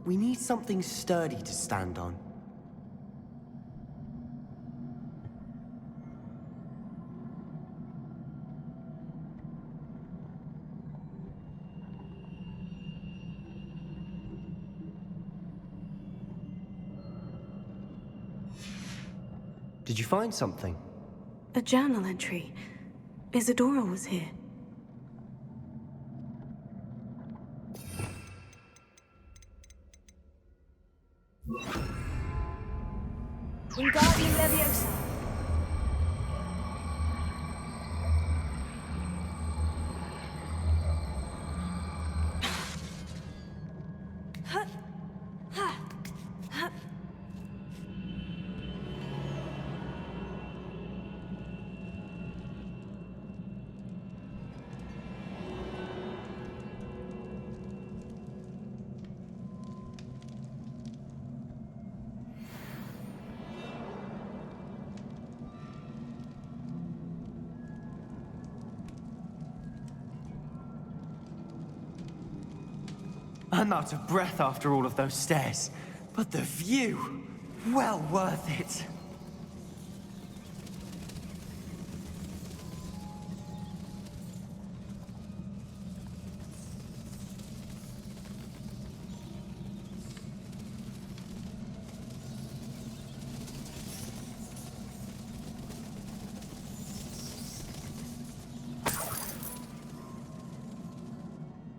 We need something sturdy to stand on. Did you find something? A journal entry. Isadora was here. Wingardium Leviosa. I'm out of breath after all of those stairs, but the view, well worth it.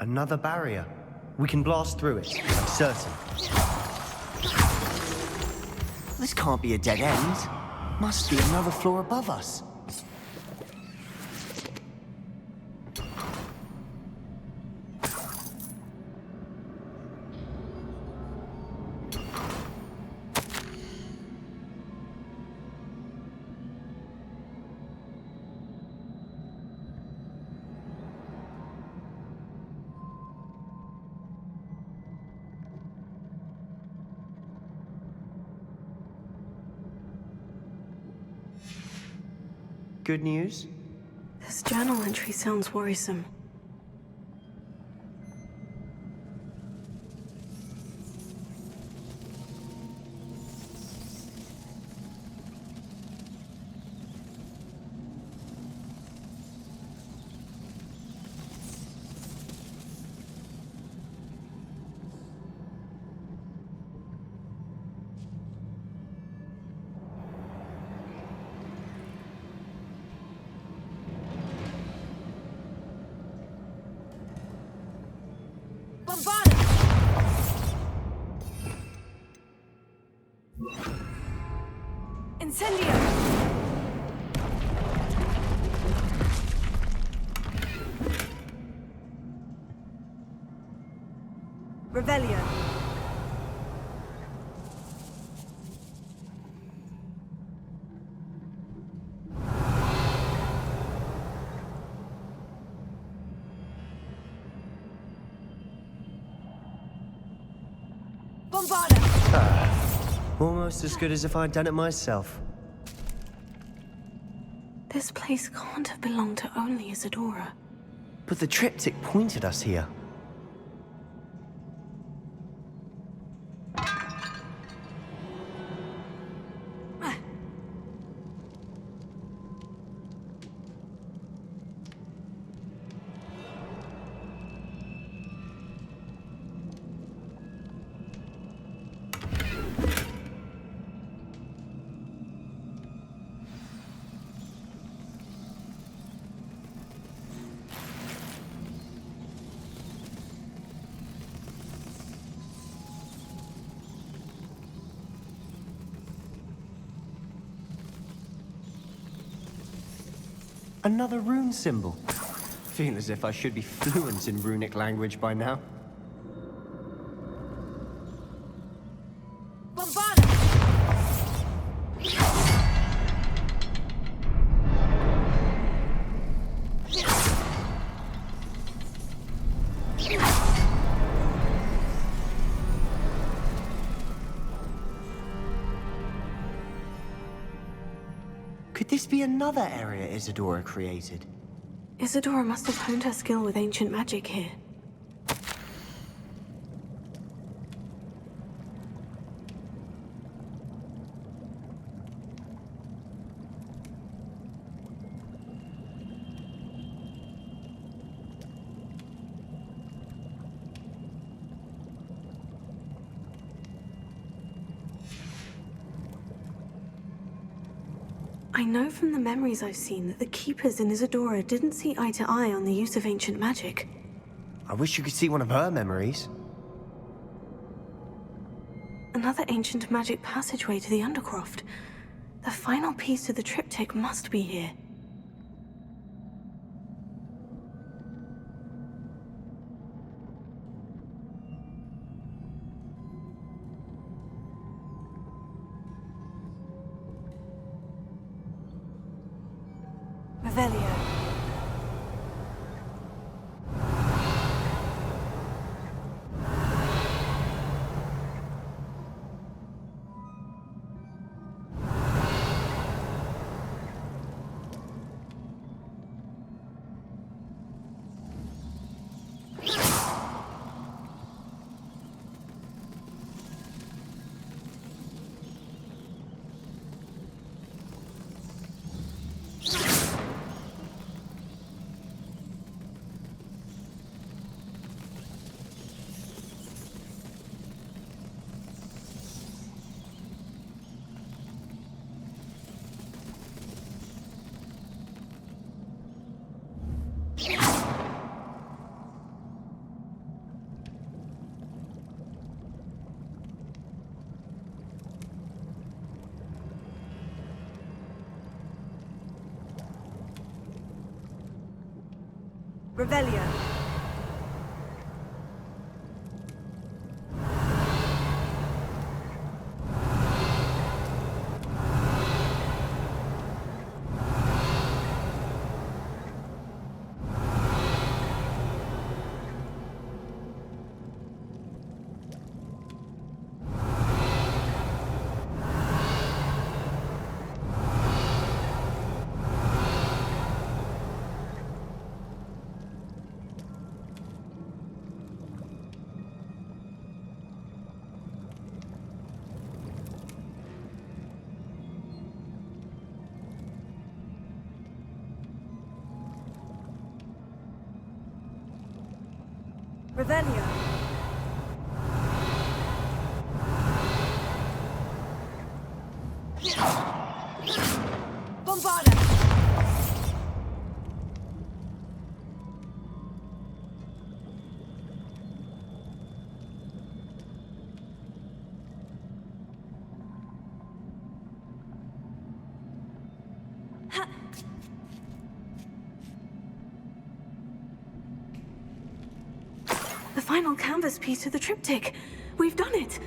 Another barrier. We can blast through it, I'm certain. This can't be a dead end. Must be another floor above us. Good news? This journal entry sounds worrisome. Incendio! Revelio. Bombarda! Almost as good as if I'd done it myself. This place can't have belonged to only Isadora. But the triptych pointed us here. Another rune symbol. Feel as if I should be fluent in runic language by now. Bombarda! Could this be another area Isadora created? Isadora must have honed her skill with ancient magic here. I know from the memories I've seen that the Keepers in Isadora didn't see eye to eye on the use of ancient magic. I wish you could see one of her memories. Another ancient magic passageway to the Undercroft. The final piece to the triptych must be here. Revelio. Revelio. Revelio. Bombarda. The final canvas piece to the triptych. We've done it.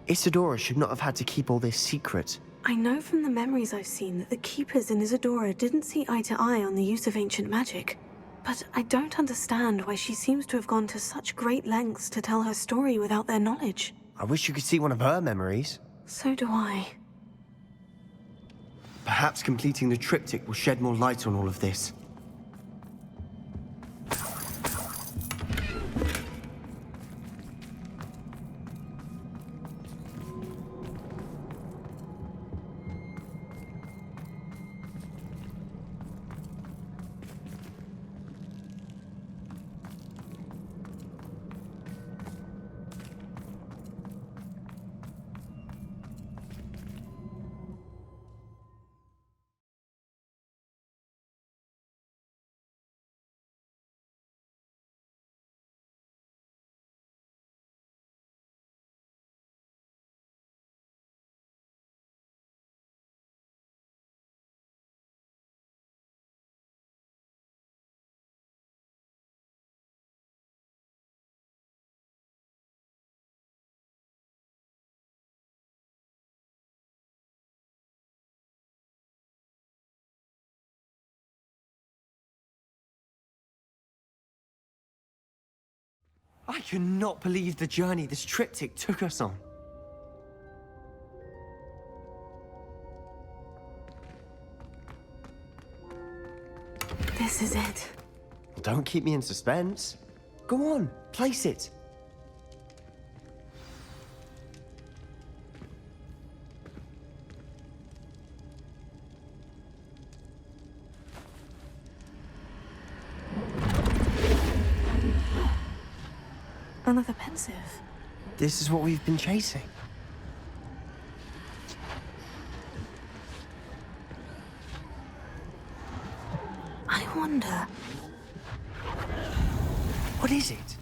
Isadora should not have had to keep all this secret. I know from the memories I've seen that the Keepers in Isadora didn't see eye to eye on the use of ancient magic. But I don't understand why she seems to have gone to such great lengths to tell her story without their knowledge. I wish you could see one of her memories. So do I. Perhaps completing the triptych will shed more light on all of this. I cannot believe the journey this triptych took us on. This is it. Don't keep me in suspense. Go on, place it. Another pensive. This is what we've been chasing. her. What is it?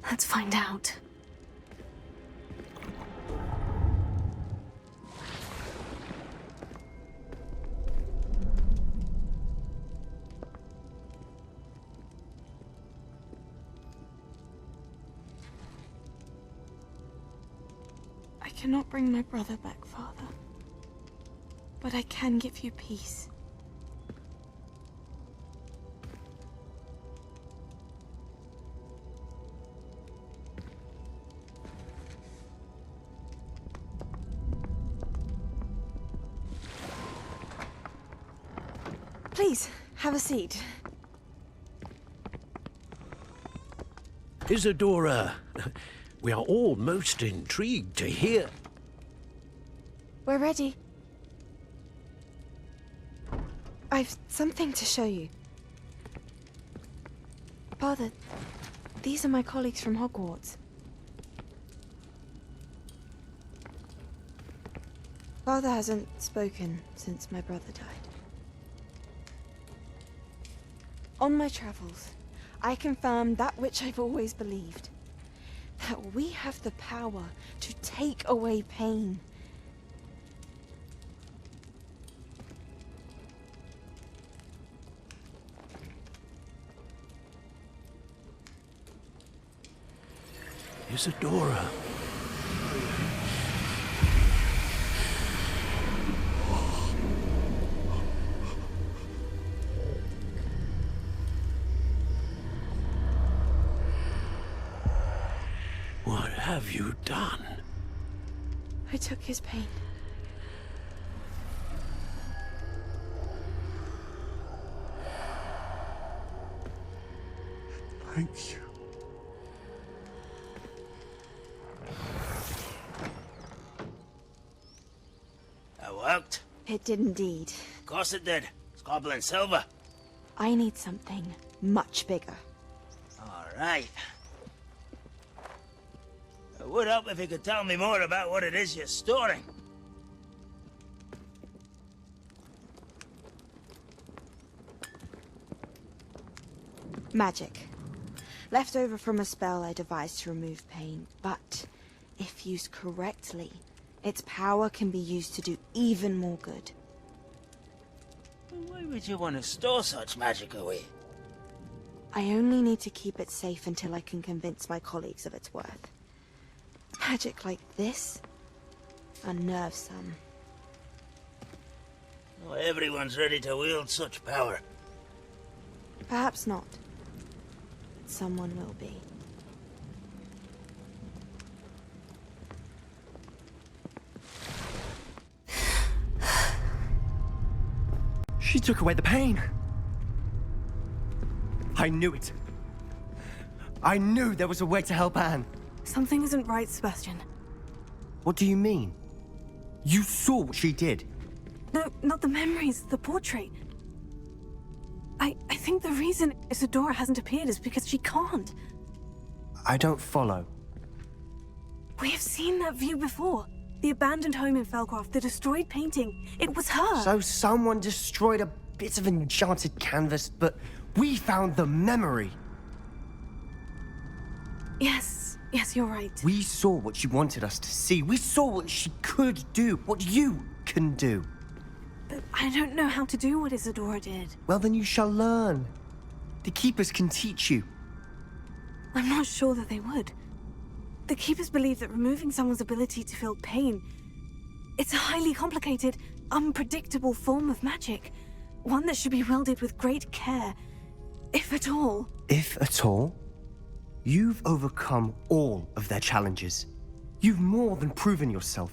Let's find out. I cannot bring my brother back, Father. But I can give you peace. Please, have a seat. Isadora, we are all most intrigued to hear. We're ready. I've something to show you. Father, these are my colleagues from Hogwarts. Father hasn't spoken since my brother died. On my travels, I confirmed that which I've always believed. That we have the power to take away pain. Isadora. What have you done? I took his pain. Thank you. That worked. It did indeed. Of course it did. It's goblin silver. I need something much bigger. All right. It would help if you could tell me more about what it is you're storing. Magic. Left over from a spell I devised to remove pain, but if used correctly, its power can be used to do even more good. Why would you want to store such magic away? I only need to keep it safe until I can convince my colleagues of its worth. Magic like this unnerves some. Not everyone's ready to wield such power. Perhaps not. Someone will be. She took away the pain. I knew it. I knew there was a way to help Anne. Something isn't right, Sebastian. What do you mean? You saw what she did. No, not the memories, the portrait. I think the reason Isadora hasn't appeared is because she can't. I don't follow. We have seen that view before. The abandoned home in Felcroft, the destroyed painting. It was her. So someone destroyed a bit of enchanted canvas, but we found the memory. Yes, you're right. We saw what she wanted us to see. We saw what she could do, what you can do. But I don't know how to do what Isadora did. Well, then you shall learn. The Keepers can teach you. I'm not sure that they would. The Keepers believe that removing someone's ability to feel pain, it's a highly complicated, unpredictable form of magic. One that should be wielded with great care, if at all. If at all? You've overcome all of their challenges. You've more than proven yourself.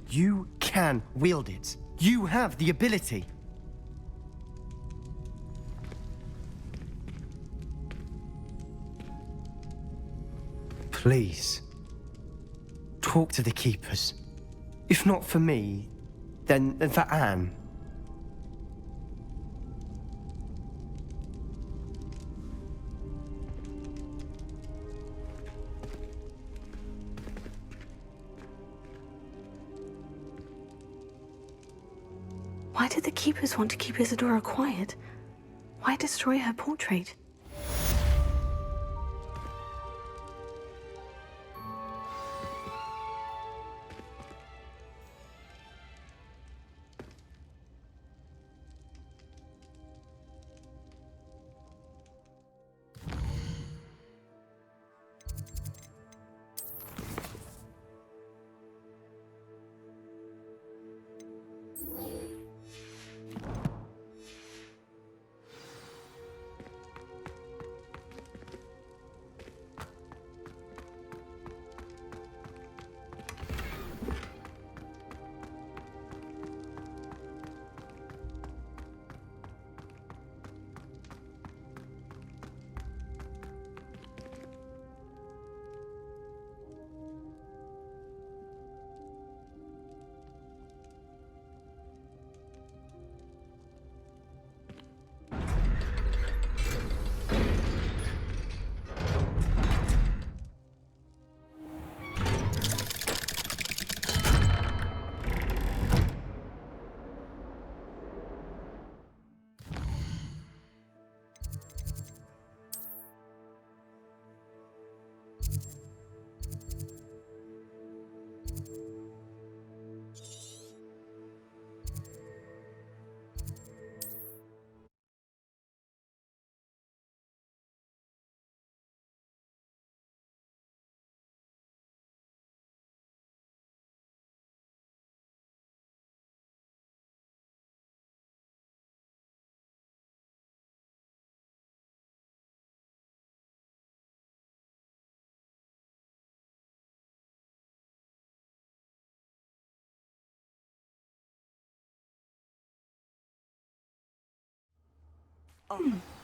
You can wield it. You have the ability. Please, talk to the Keepers. If not for me, then for Anne. Why did the Keepers want to keep Isadora quiet? Why destroy her portrait?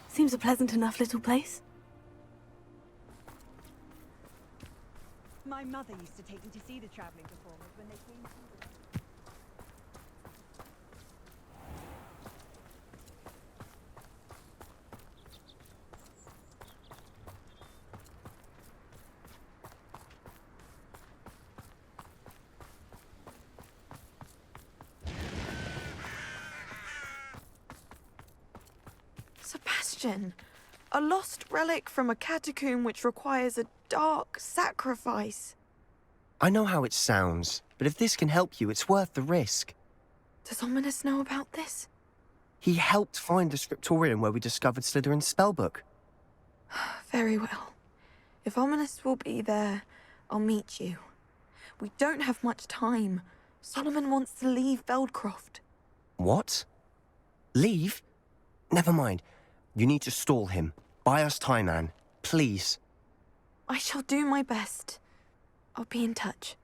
Seems a pleasant enough little place. My mother used to take me to see the travelling performers when they came through. Sebastian, a lost relic from a catacomb which requires a dark sacrifice. I know how it sounds, but if this can help you, it's worth the risk. Does Ominous know about this? He helped find the scriptorium where we discovered Slytherin's spellbook. Very well. If Ominous will be there, I'll meet you. We don't have much time. Solomon wants to leave Feldcroft. What? Leave? Never mind. You need to stall him. Buy us time, Anne. Please. I shall do my best. I'll be in touch.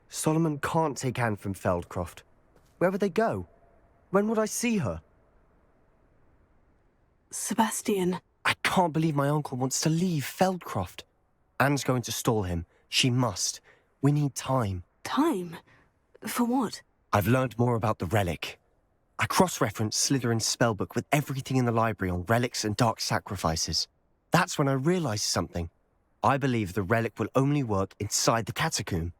Solomon can't take Anne from Feldcroft. Where would they go? When would I see her? Sebastian. I can't believe my uncle wants to leave Feldcroft. Anne's going to stall him. She must. We need time. Time? For what? I've learned more about the relic. I cross-referenced Slytherin's spellbook with everything in the library on relics and dark sacrifices. That's when I realized something. I believe the relic will only work inside the catacomb.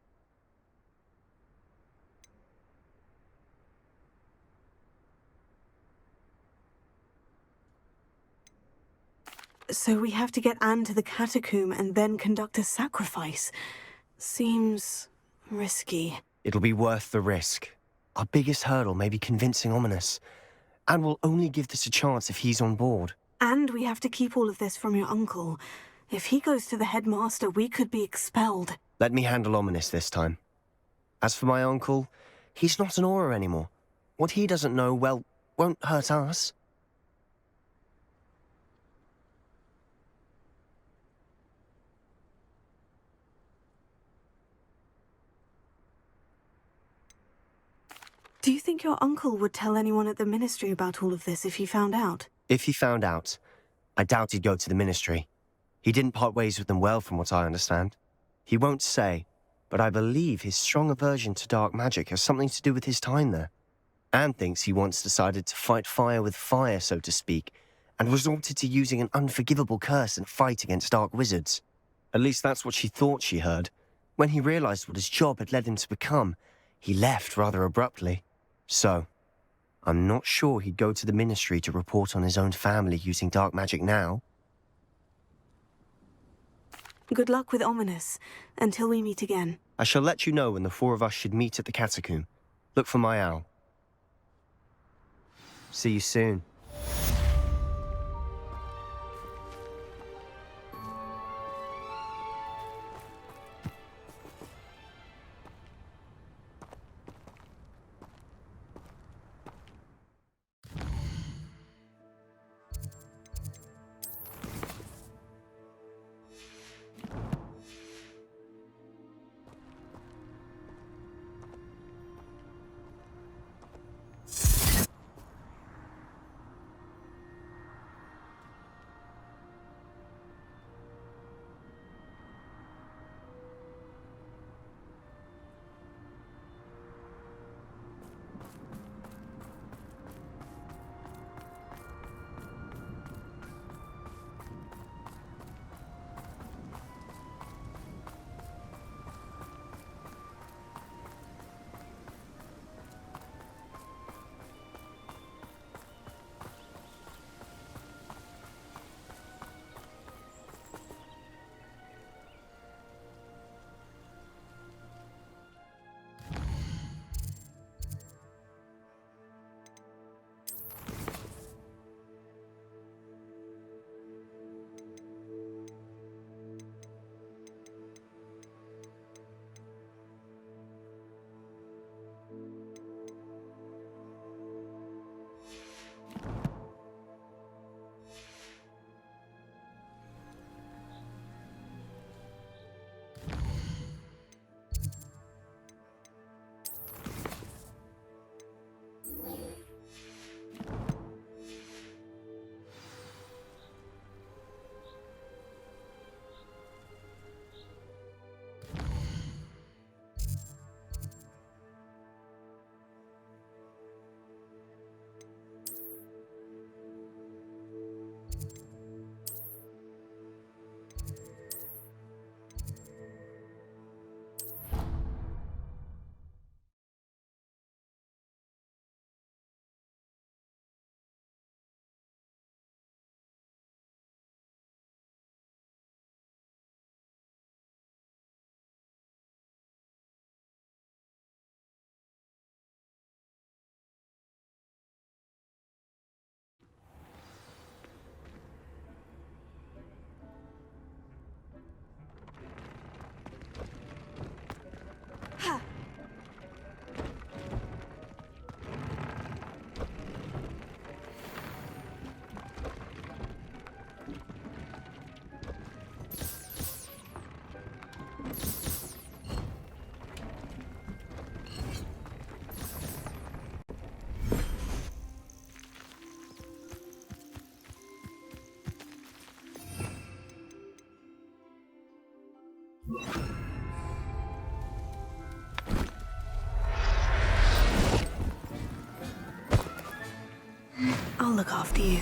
So we have to get Anne to the catacomb and then conduct a sacrifice. Seems risky. It'll be worth the risk. Our biggest hurdle may be convincing Ominous. And we'll only give this a chance if he's on board. And we have to keep all of this from your uncle. If he goes to the headmaster, we could be expelled. Let me handle Ominous this time. As for my uncle, he's not an Auror anymore. What he doesn't know, well, won't hurt us. Do you think your uncle would tell anyone at the ministry about all of this if he found out? If he found out, I doubt he'd go to the ministry. He didn't part ways with them well, from what I understand. He won't say, but I believe his strong aversion to dark magic has something to do with his time there. Anne thinks he once decided to fight fire with fire, so to speak, and resorted to using an unforgivable curse in a fight against dark wizards. At least that's what she thought she heard. When he realized what his job had led him to become, he left rather abruptly. So, I'm not sure he'd go to the Ministry to report on his own family using dark magic now. Good luck with Ominous, until we meet again. I shall let you know when the four of us should meet at the catacomb. Look for my owl. See you soon. I'll look after you.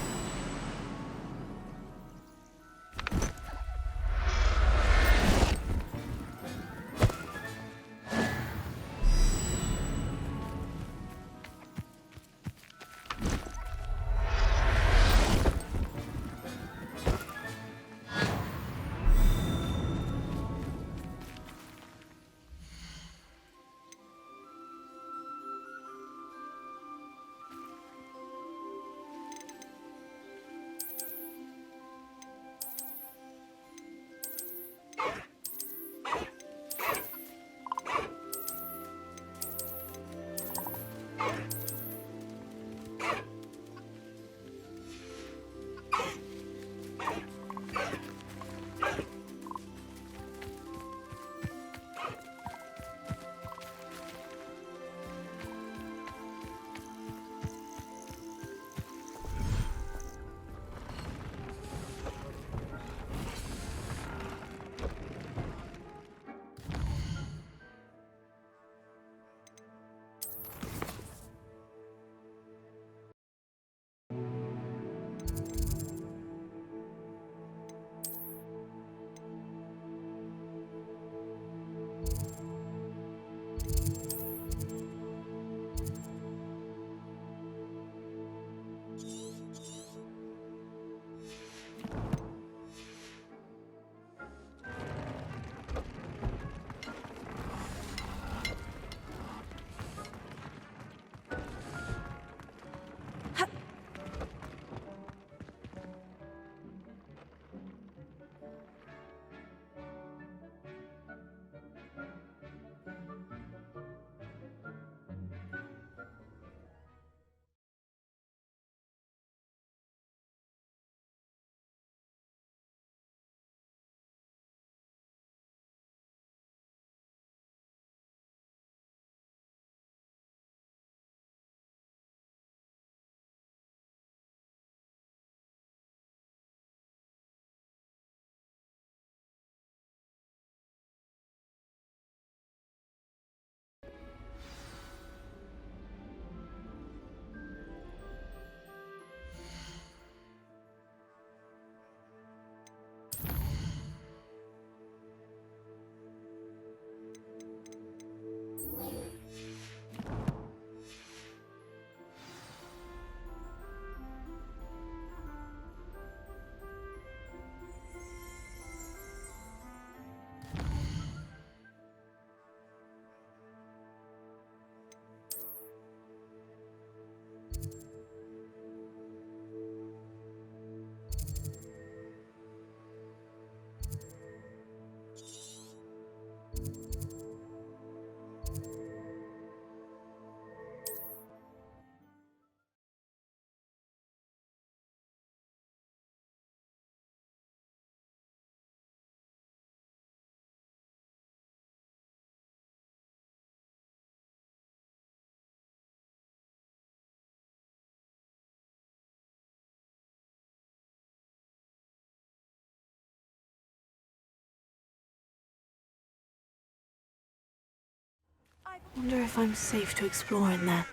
Wonder if I'm safe to explore in there.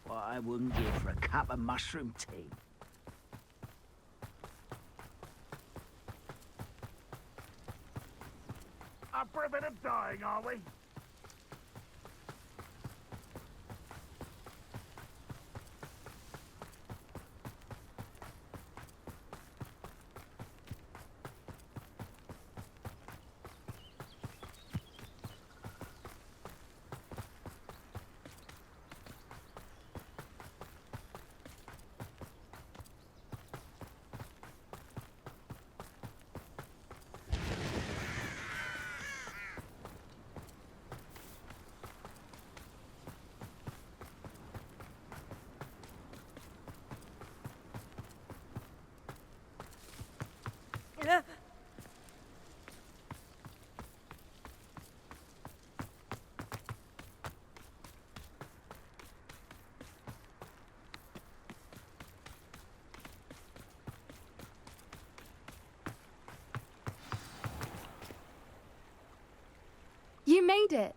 What I wouldn't give for a cup of mushroom tea. Up for a bit of dying, are we? You made it.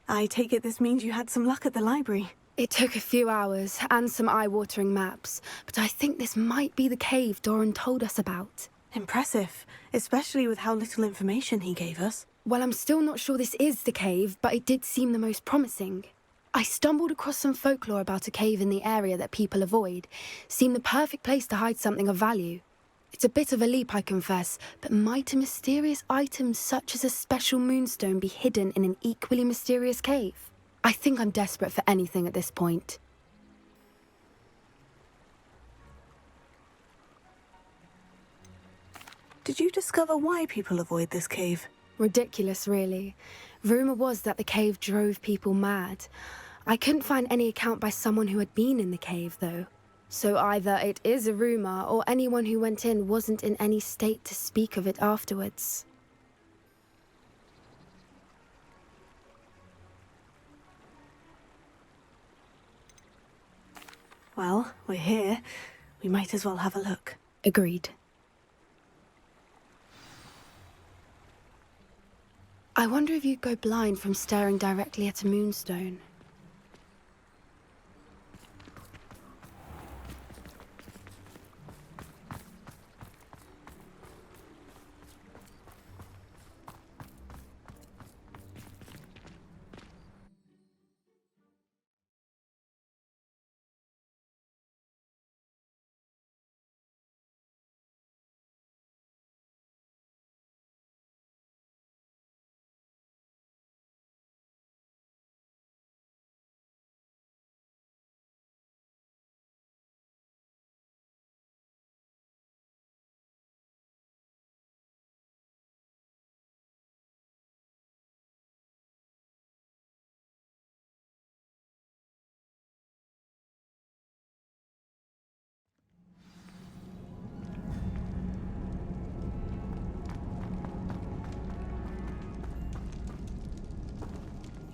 I take it this means you had some luck at the library. It took a few hours and some eye-watering maps, but I think this might be the cave Doran told us about. Impressive, especially with how little information he gave us. Well, I'm still not sure this is the cave, but it did seem the most promising. I stumbled across some folklore about a cave in the area that people avoid. Seemed the perfect place to hide something of value. It's a bit of a leap, I confess, but might a mysterious item such as a special moonstone be hidden in an equally mysterious cave? I think I'm desperate for anything at this point. Did you discover why people avoid this cave? Ridiculous, really. Rumour was that the cave drove people mad. I couldn't find any account by someone who had been in the cave, though. So either it is a rumour, or anyone who went in wasn't in any state to speak of it afterwards. Well, we're here. We might as well have a look. Agreed. I wonder if you'd go blind from staring directly at a moonstone.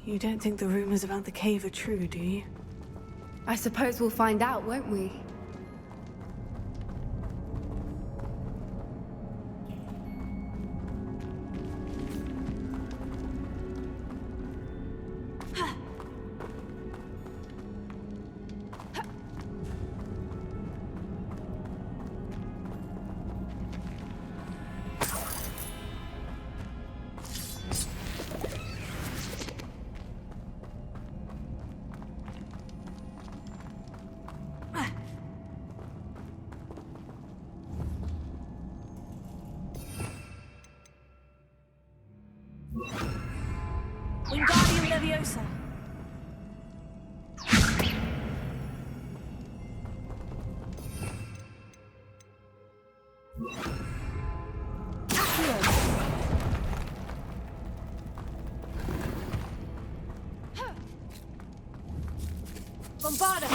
You don't think the rumors about the cave are true, do you? I suppose we'll find out, won't we? closer. Bombarda!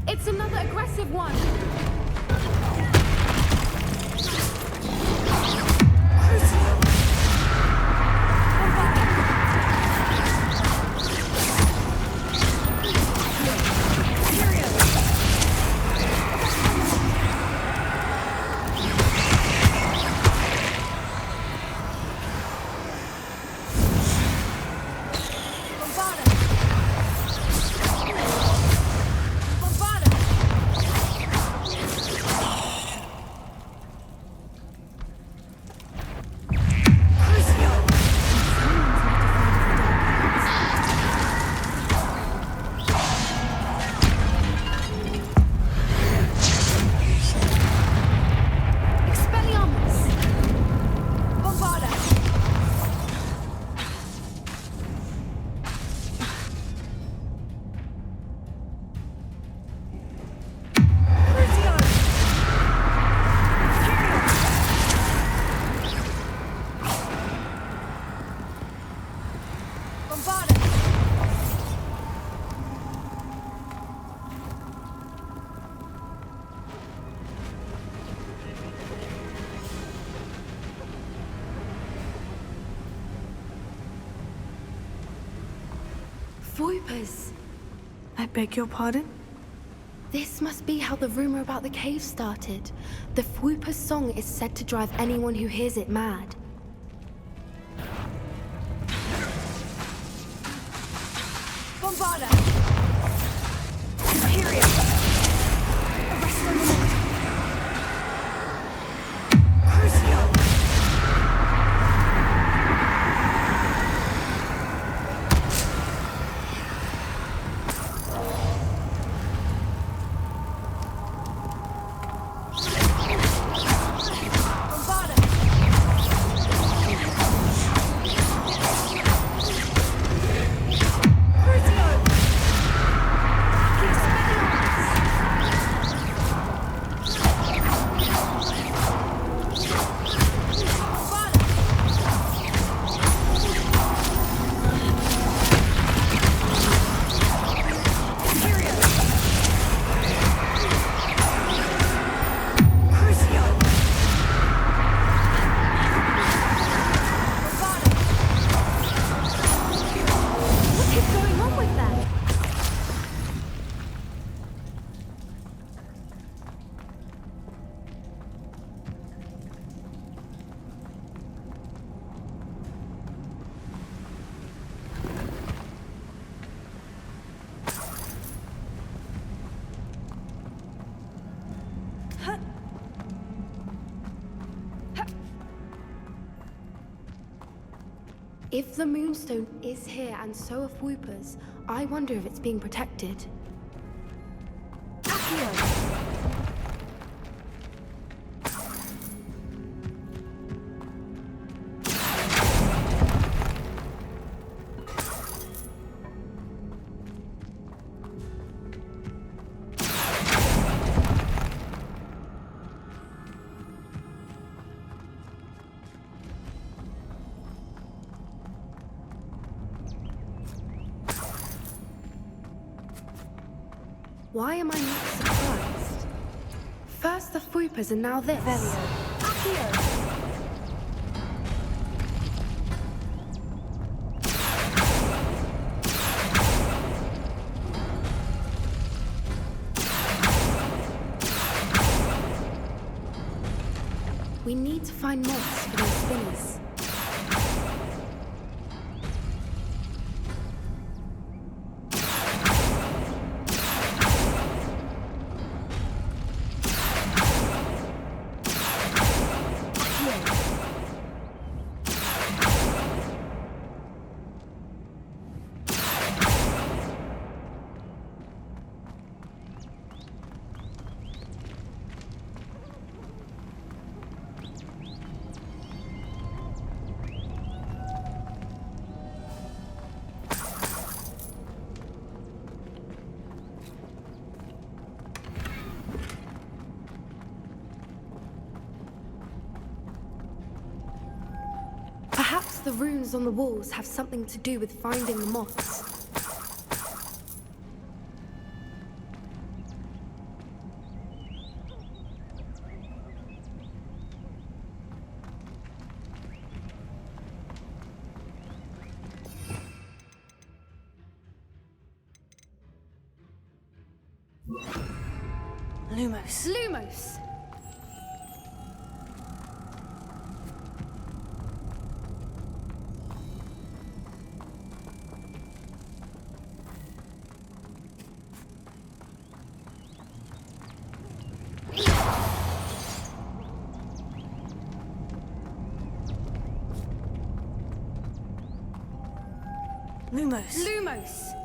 It's another aggressive one! Voipers! I beg your pardon? This must be how the rumor about the cave started. The Fwooper's song is said to drive anyone who hears it mad. Bombarda! Imperial! Arrest them all! Crucio! If the Moonstone is here and so are Fwoopers, I wonder if it's being protected. Why am I not surprised? First the Fwoopers and now this. We need to find mods for those spinners. Perhaps the runes on the walls have something to do with finding the moths. Lumos. Lumos! Lumos. Lumos!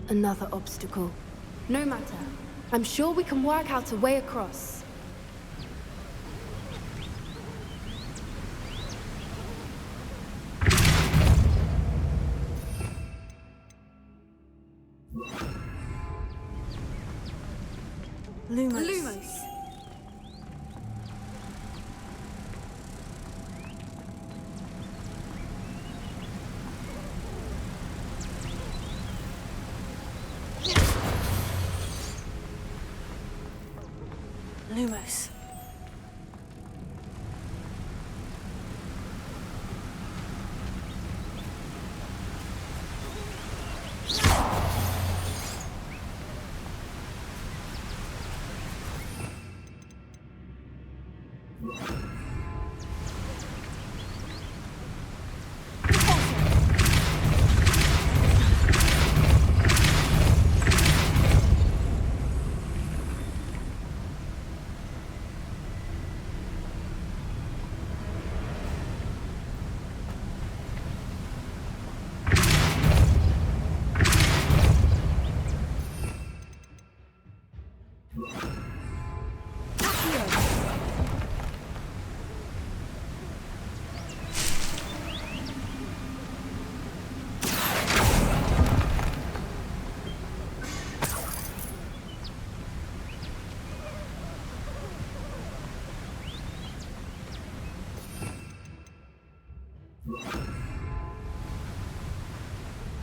Another obstacle. No matter. I'm sure we can work out a way across. Lumos. Lumos! Lumos.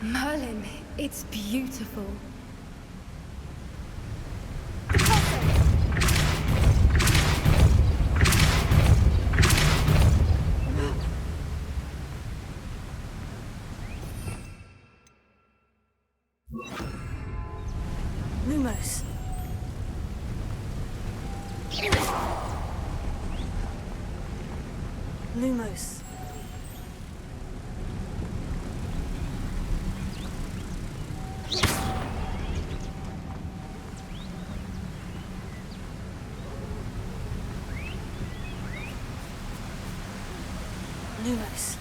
Merlin, it's beautiful. Lumos. Lumos. Lumos.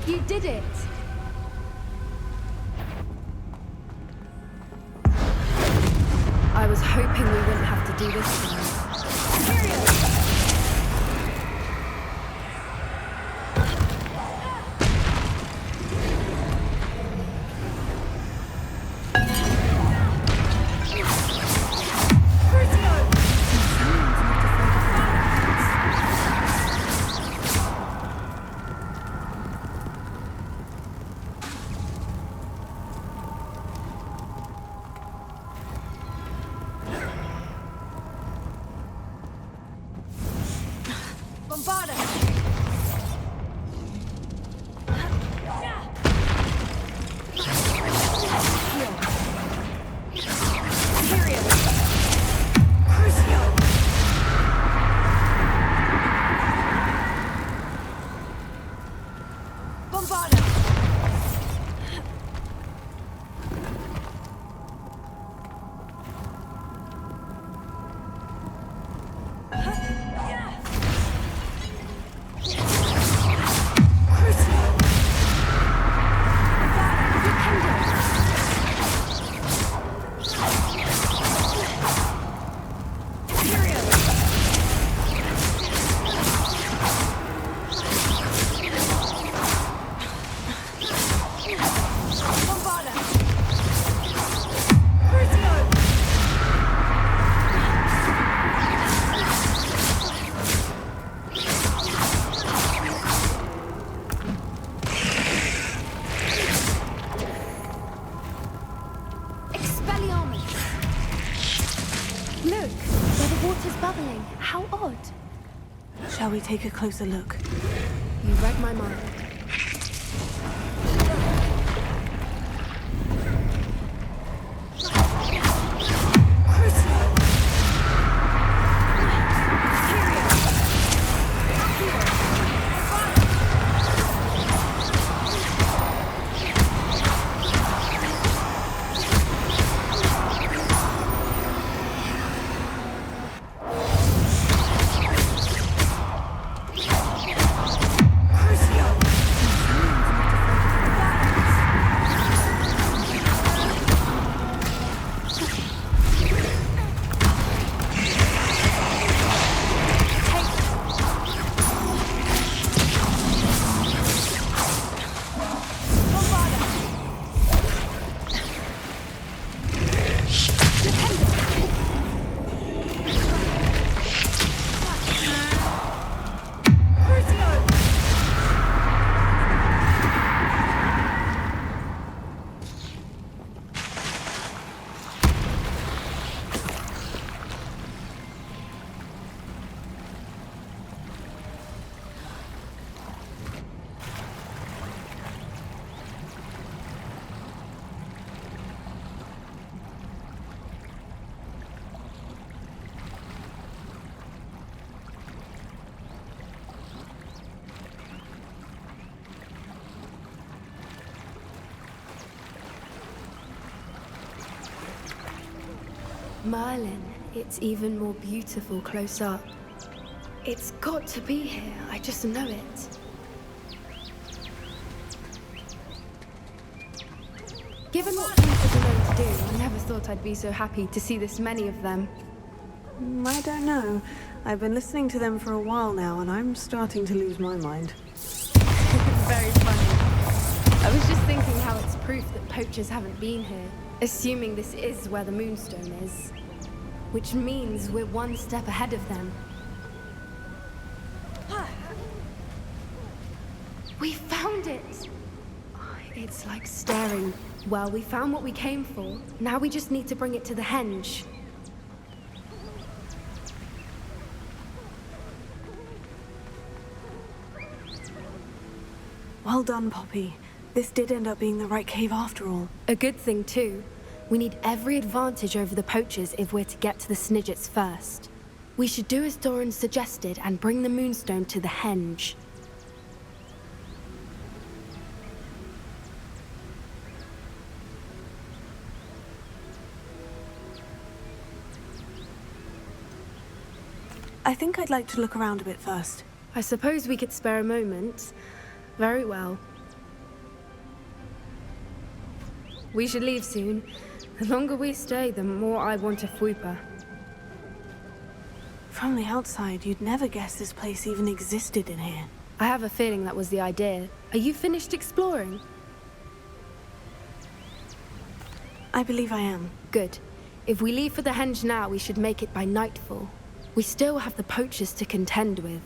You did it! I was hoping we wouldn't have to do this tonight. Bombarda! Look, where the water's bubbling. How odd. Shall we take a closer look? You read my mind. Merlin, it's even more beautiful close up. It's got to be here, I just know it. Given what creatures are known to do, I never thought I'd be so happy to see this many of them. I don't know. I've been listening to them for a while now, and I'm starting to lose my mind. Very funny. I was just thinking how it's proof that poachers haven't been here, assuming this is where the Moonstone is. Which means we're one step ahead of them. We found it! It's like staring. Well, we found what we came for. Now we just need to bring it to the henge. Well done, Poppy. This did end up being the right cave after all. A good thing, too. We need every advantage over the poachers if we're to get to the Snidgets first. We should do as Doran suggested and bring the Moonstone to the henge. I think I'd like to look around a bit first. I suppose we could spare a moment. Very well. We should leave soon. The longer we stay, the more I want a fwooper. From the outside, you'd never guess this place even existed in here. I have a feeling that was the idea. Are you finished exploring? I believe I am. Good. If we leave for the henge now, we should make it by nightfall. We still have the poachers to contend with.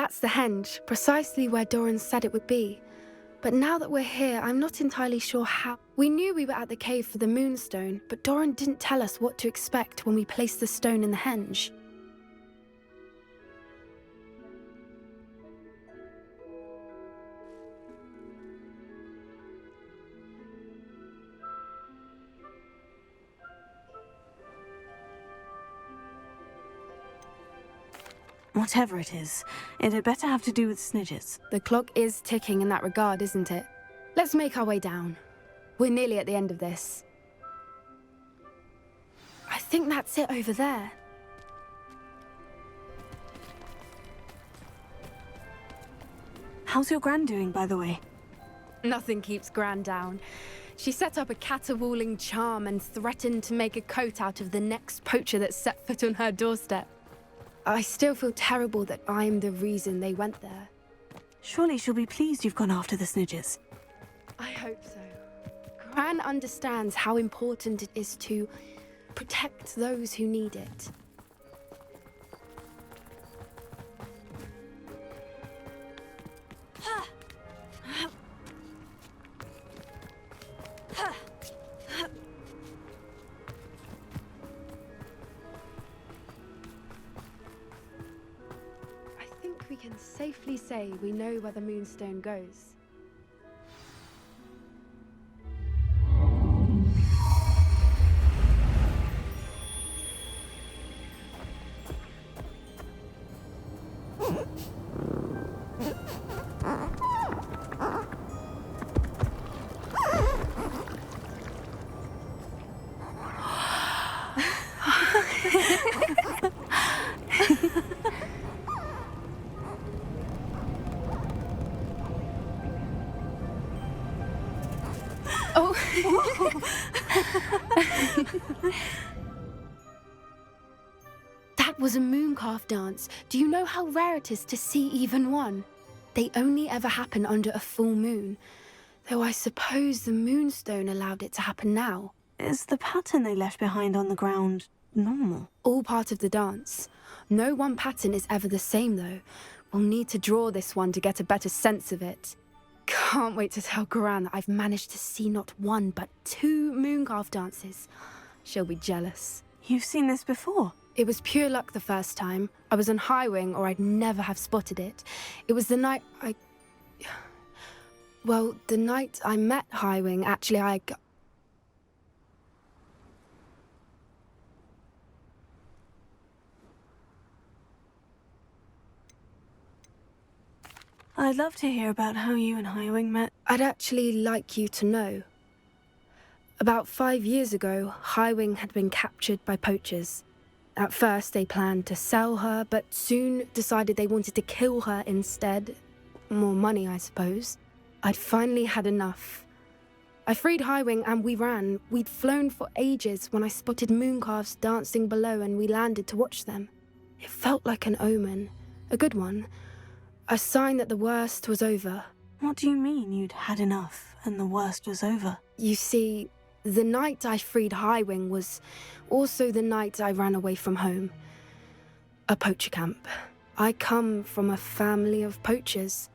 that's the henge, precisely where Doran said it would be. But now that we're here, I'm not entirely sure how. We knew we were at the cave for the moonstone, but Doran didn't tell us what to expect when we placed the stone in the henge. Whatever it is, it had better have to do with Snidges. The clock is ticking in that regard, isn't it? Let's make our way down. We're nearly at the end of this. I think that's it over there. How's your Gran doing, by the way? Nothing keeps Gran down. She set up a caterwauling charm and threatened to make a coat out of the next poacher that set foot on her doorstep. I still feel terrible that I'm the reason they went there. Surely she'll be pleased you've gone after the Snidges. I hope so. Gran understands how important it is to protect those who need it. We can safely say we know where the moonstone goes. Oh! That was a mooncalf dance. Do you know how rare it is to see even one? They only ever happen under a full moon. Though I suppose the moonstone allowed it to happen now. Is the pattern they left behind on the ground normal? All part of the dance. No one pattern is ever the same, though. We'll need to draw this one to get a better sense of it. Can't wait to tell Gran that I've managed to see not one, but 2 mooncalf dances. She'll be jealous. You've seen this before? It was pure luck the first time. I was on Highwing, or I'd never have spotted it. It was the night Well, the night I met Highwing, actually, I'd love to hear about how you and Highwing met. I'd actually like you to know. About 5 years ago, Highwing had been captured by poachers. At first, they planned to sell her, but soon decided they wanted to kill her instead. More money, I suppose. I'd finally had enough. I freed Highwing and we ran. We'd flown for ages when I spotted mooncalves dancing below and we landed to watch them. It felt like an omen. A good one. A sign that the worst was over. What do you mean you'd had enough and the worst was over? You see, the night I freed Highwing was also the night I ran away from home. A poacher camp. I come from a family of poachers.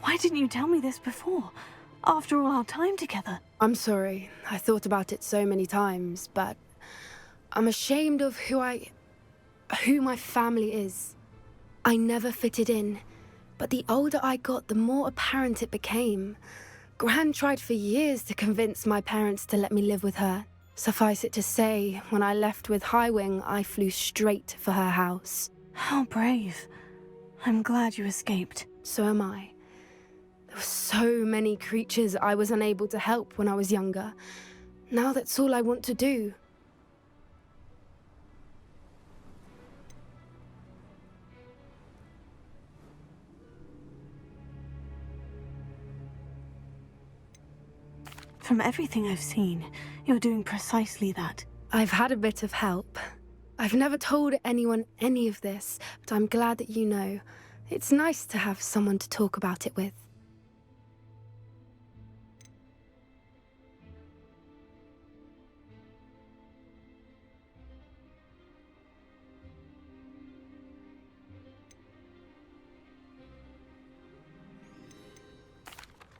Why didn't you tell me this before? After all our time together. I'm sorry. I thought about it so many times, but I'm ashamed of who my family is. I never fitted in, but the older I got, the more apparent it became. Gran tried for years to convince my parents to let me live with her. Suffice it to say, when I left with Highwing, I flew straight for her house. How brave. I'm glad you escaped. So am I. There were so many creatures I was unable to help when I was younger. Now that's all I want to do. From everything I've seen, you're doing precisely that. I've had a bit of help. I've never told anyone any of this, but I'm glad that you know. It's nice to have someone to talk about it with.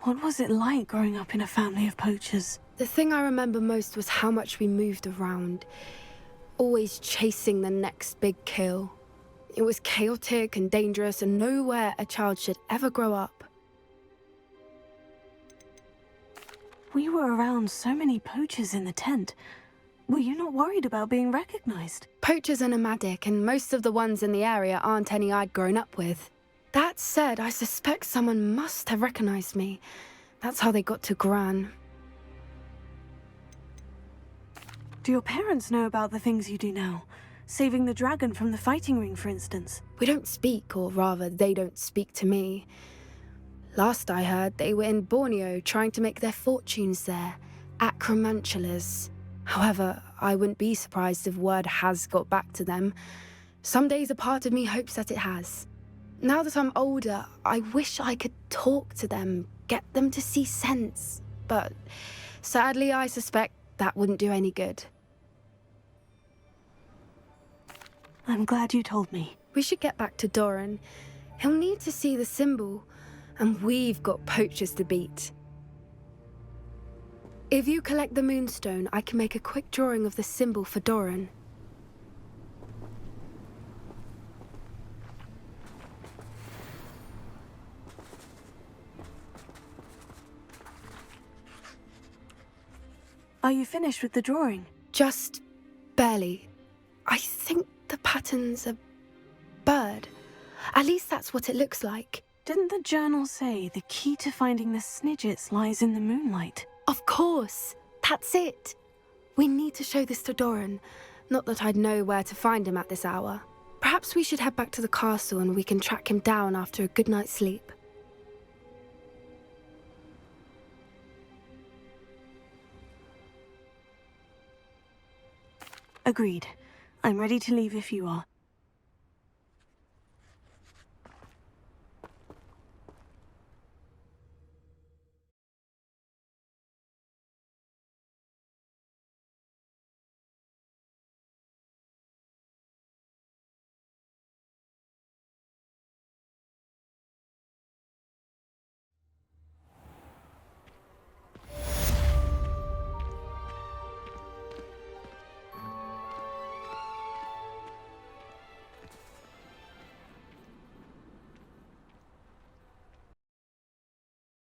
What was it like growing up in a family of poachers? The thing I remember most was how much we moved around, always chasing the next big kill. It was chaotic and dangerous and nowhere a child should ever grow up. We were around so many poachers in the tent. Were you not worried about being recognized? Poachers are nomadic, and most of the ones in the area aren't any I'd grown up with. That said, I suspect someone must have recognized me. That's how they got to Gran. Do your parents know about the things you do now? Saving the dragon from the fighting ring, for instance. We don't speak, or rather, they don't speak to me. Last I heard, they were in Borneo trying to make their fortunes there, acromantulas. However, I wouldn't be surprised if word has got back to them. Some days a part of me hopes that it has. Now that I'm older, I wish I could talk to them, get them to see sense. But sadly, I suspect that wouldn't do any good. I'm glad you told me. We should get back to Doran. He'll need to see the symbol, and we've got poachers to beat. If you collect the moonstone, I can make a quick drawing of the symbol for Doran. Are you finished with the drawing? Just barely. I think the pattern's a bird. At least that's what it looks like. Didn't the journal say the key to finding the Snidgets lies in the moonlight? Of course. That's it. We need to show this to Doran. Not that I'd know where to find him at this hour. Perhaps we should head back to the castle and we can track him down after a good night's sleep. Agreed. I'm ready to leave if you are.